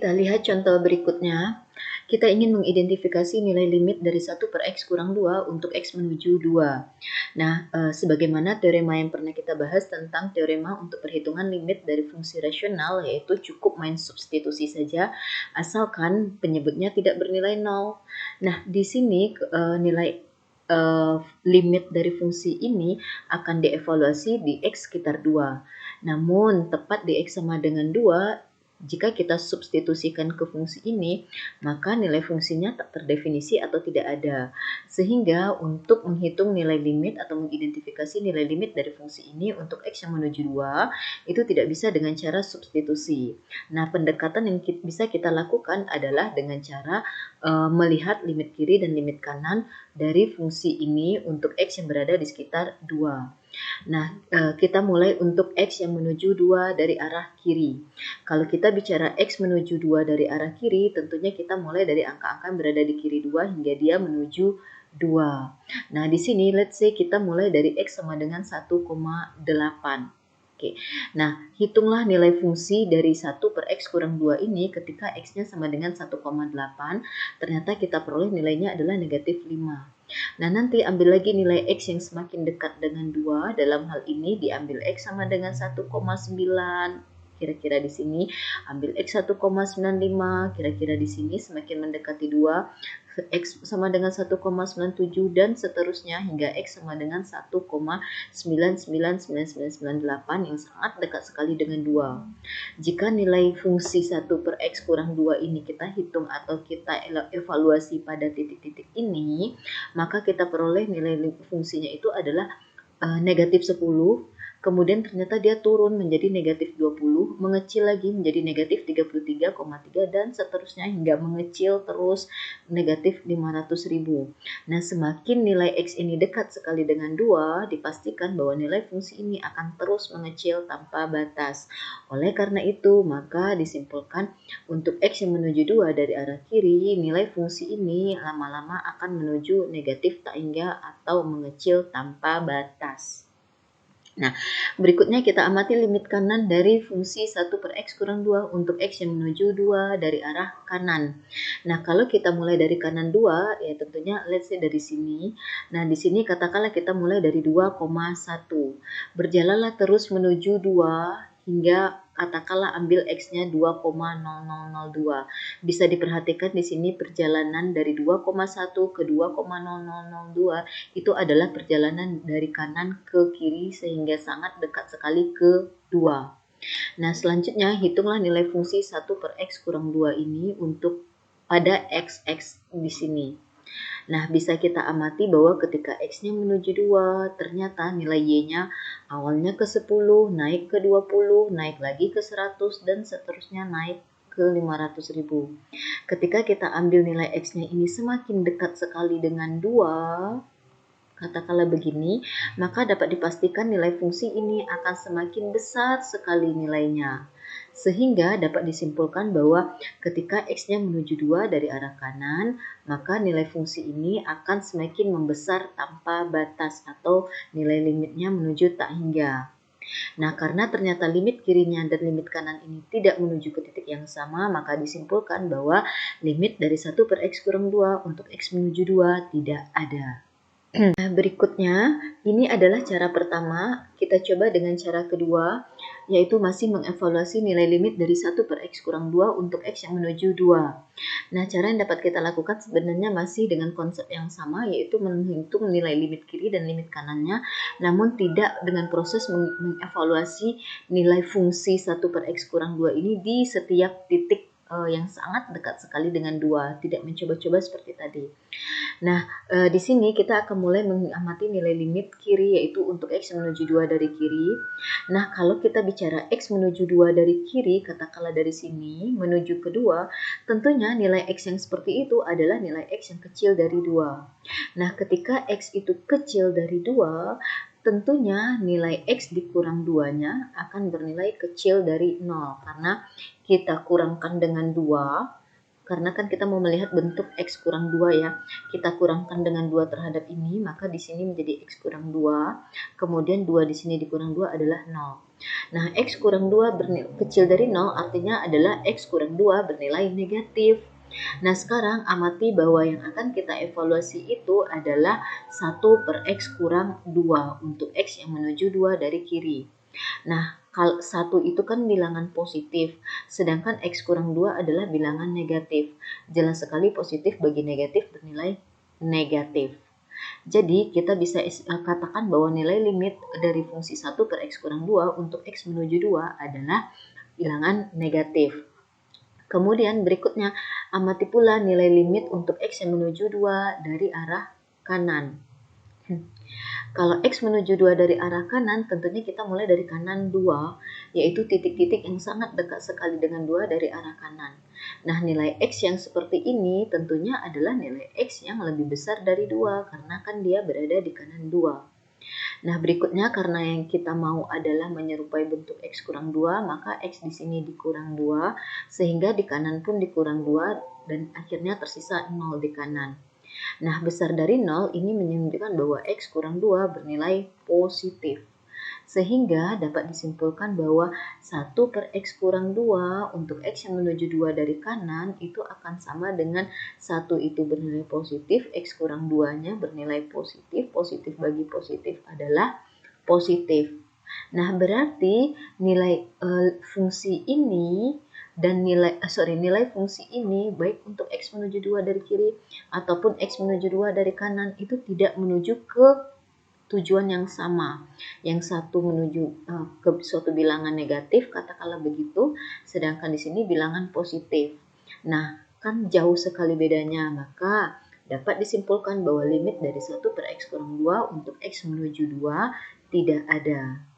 kita lihat contoh berikutnya. Kita ingin mengidentifikasi nilai limit dari 1 per X kurang 2 untuk X menuju 2. Nah, sebagaimana teorema yang pernah kita bahas tentang teorema untuk perhitungan limit dari fungsi rasional, yaitu cukup main substitusi saja, asalkan penyebutnya tidak bernilai 0. Nah, di sini nilai limit dari fungsi ini akan dievaluasi di X sekitar 2. Namun, tepat di X sama dengan 2, jika kita substitusikan ke fungsi ini, maka nilai fungsinya tak terdefinisi atau tidak ada. Sehingga untuk menghitung nilai limit atau mengidentifikasi nilai limit dari fungsi ini untuk X yang menuju 2, itu tidak bisa dengan cara substitusi. Nah, pendekatan yang bisa kita lakukan adalah dengan cara melihat limit kiri dan limit kanan dari fungsi ini untuk X yang berada di sekitar 2. Nah, kita mulai untuk X yang menuju 2 dari arah kiri. Kalau kita bicara X menuju 2 dari arah kiri, tentunya kita mulai dari angka-angka yang berada di kiri 2 hingga dia menuju 2. Nah, di sini let's say kita mulai dari X sama dengan 1,8. Oke. Nah, hitunglah nilai fungsi dari 1 per X kurang 2 ini ketika X-nya sama dengan 1,8. Ternyata kita peroleh nilainya adalah negatif 5. Nah, nanti ambil lagi nilai X yang semakin dekat dengan 2. Dalam hal ini diambil X sama dengan 1,9. Kira-kira di sini ambil X 1,95. Kira-kira di sini semakin mendekati 2. X sama dengan 1,97 dan seterusnya hingga X sama dengan 1,999998 yang sangat dekat sekali dengan 2. Jika nilai fungsi 1 per X kurang 2 ini kita hitung atau kita evaluasi pada titik-titik ini, maka kita peroleh nilai fungsinya itu adalah negatif 10. Kemudian ternyata dia turun menjadi negatif 20, mengecil lagi menjadi negatif 33,3 dan seterusnya hingga mengecil terus negatif 500.000. Nah, semakin nilai X ini dekat sekali dengan 2, dipastikan bahwa nilai fungsi ini akan terus mengecil tanpa batas. Oleh karena itu, maka disimpulkan untuk X yang menuju 2 dari arah kiri, nilai fungsi ini lama-lama akan menuju negatif tak hingga atau mengecil tanpa batas. Nah, berikutnya kita amati limit kanan dari fungsi 1 per X kurang 2 untuk X yang menuju 2 dari arah kanan. Nah, kalau kita mulai dari kanan 2, ya tentunya let's say dari sini. Nah, di sini katakanlah kita mulai dari 2,1. Berjalanlah terus menuju 2 hingga katakanlah ambil X-nya 2,0002. Bisa diperhatikan di sini perjalanan dari 2,1 ke 2,0002 itu adalah perjalanan dari kanan ke kiri sehingga sangat dekat sekali ke 2. Nah, selanjutnya hitunglah nilai fungsi 1 per X kurang 2 ini untuk pada XX di sini. Nah, bisa kita amati bahwa ketika X-nya menuju 2, ternyata nilai Y-nya awalnya ke 10, naik ke 20, naik lagi ke 100, dan seterusnya naik ke 500.000. Ketika kita ambil nilai X-nya ini semakin dekat sekali dengan 2, katakanlah begini, maka dapat dipastikan nilai fungsi ini akan semakin besar sekali nilainya. Sehingga dapat disimpulkan bahwa ketika X-nya menuju 2 dari arah kanan, maka nilai fungsi ini akan semakin membesar tanpa batas atau nilai limitnya menuju tak hingga. Nah, karena ternyata limit kirinya dan limit kanan ini tidak menuju ke titik yang sama, maka disimpulkan bahwa limit dari 1 per X kurang 2 untuk X menuju 2 tidak ada. Nah, berikutnya, ini adalah cara pertama. Kita coba dengan cara kedua, yaitu masih mengevaluasi nilai limit dari 1 per X kurang 2 untuk X yang menuju 2. Nah, cara yang dapat kita lakukan sebenarnya masih dengan konsep yang sama, yaitu menghitung nilai limit kiri dan limit kanannya, namun tidak dengan proses mengevaluasi nilai fungsi 1 per X kurang 2 ini di setiap titik yang sangat dekat sekali dengan 2, tidak mencoba-coba seperti tadi. Nah, di sini kita akan mulai mengamati nilai limit kiri, yaitu untuk X menuju 2 dari kiri. Nah, kalau kita bicara X menuju 2 dari kiri, katakanlah dari sini menuju ke 2, tentunya nilai X yang seperti itu adalah nilai X yang kecil dari 2. Nah, ketika X itu kecil dari 2, tentunya nilai X dikurang 2-nya akan bernilai kecil dari 0, karena kita kurangkan dengan 2, karena kan kita mau melihat bentuk X kurang 2 ya. Kita kurangkan dengan 2 terhadap ini, maka di sini menjadi X kurang 2. Kemudian 2 di sini dikurang 2 adalah 0. Nah, X kurang 2 kecil dari 0 artinya adalah X kurang 2 bernilai negatif. Nah, sekarang amati bahwa yang akan kita evaluasi itu adalah 1 per X kurang 2 untuk X yang menuju 2 dari kiri. Nah, kalau 1 itu kan bilangan positif, sedangkan X kurang 2 adalah bilangan negatif. Jelas sekali positif bagi negatif bernilai negatif. Jadi, kita bisa katakan bahwa nilai limit dari fungsi 1 per X kurang 2 untuk X menuju 2 adalah bilangan negatif. Kemudian berikutnya, amati pula nilai limit untuk X yang menuju 2 dari arah kanan. Kalau X menuju 2 dari arah kanan, tentunya kita mulai dari kanan 2, yaitu titik-titik yang sangat dekat sekali dengan 2 dari arah kanan. Nah, nilai X yang seperti ini tentunya adalah nilai X yang lebih besar dari 2, karena kan dia berada di kanan 2. Nah, berikutnya karena yang kita mau adalah menyerupai bentuk X kurang 2, maka X di sini dikurang 2, sehingga di kanan pun dikurang 2, dan akhirnya tersisa 0 di kanan. Nah, besar dari 0 ini menunjukkan bahwa X kurang 2 bernilai positif. Sehingga dapat disimpulkan bahwa 1 per X kurang 2 untuk X yang menuju 2 dari kanan itu akan sama dengan 1 itu bernilai positif, X kurang 2-nya bernilai positif, positif bagi positif adalah positif. Nah, berarti nilai fungsi ini dan nilai fungsi ini baik untuk X menuju 2 dari kiri ataupun X menuju 2 dari kanan itu tidak menuju ke tujuan yang sama. Yang satu menuju ke suatu bilangan negatif, katakanlah begitu, sedangkan di sini bilangan positif. Nah, kan jauh sekali bedanya, maka dapat disimpulkan bahwa limit dari 1 per X kurang 2 untuk X menuju 2 tidak ada.